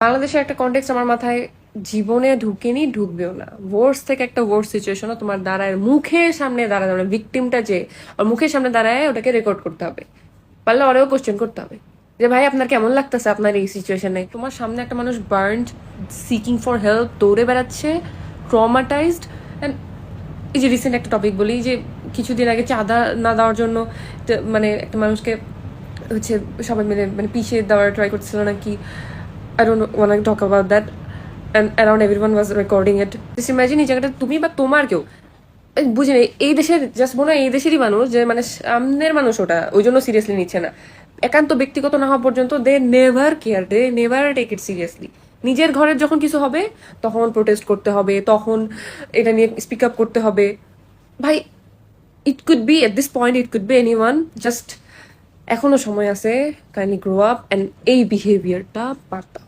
বাংলাদেশের একটা কনটেক্সট আমার মাথায় জীবনে ঢুকেনি, ঢুকবেও না। ওয়ার্স থেকে একটা ওয়ার্স সিচুয়েশনও তোমার দাঁড়ায়, মুখের সামনে দাঁড়ায়, মানে ভিকটিমটা যে ওর মুখের সামনে দাঁড়ায় ওটাকে রেকর্ড করতে হবে, পারলে ওরেও কোশ্চেন করতে হবে যে ভাই আপনার কেমন লাগতেছে আপনার এই সিচুয়েশনে। তোমার সামনে একটা মানুষ বার্নড, সিকিং ফর হেল্প, দৌড়ে বেড়াচ্ছে, ট্রমাটাইজড। অ্যান্ড এই যে রিসেন্ট একটা টপিক বলি, যে কিছুদিন আগে চাঁদা না দেওয়ার জন্য মানে একটা মানুষকে হচ্ছে সবাই মিলে মানে পিছিয়ে দেওয়ার ট্রাই করছিল নাকি। I don't want to talk about that. And around everyone was recording it. Just imagine এই জায়গাটা তুমি বা তোমার কেউ বুঝি না, এই দেশের জাস্ট মনে হয় এই দেশেরই মানুষ যে মানে সামনের মানুষ ওটা ওই জন্য সিরিয়াসলি নিচ্ছে না। একান্ত ব্যক্তিগত না হওয়া পর্যন্ত they never care, they never take it seriously. নিজের ঘরের যখন কিছু হবে তখন প্রোটেস্ট করতে হবে, তখন এটা নিয়ে স্পিক আপ করতে হবে। ভাই it could be at this point, it could be anyone. Just এখনো সময় আছে, কাইন্ডলি গ্রো আপ অ্যান্ড এই বিহেভিয়ারটা পাল্টা।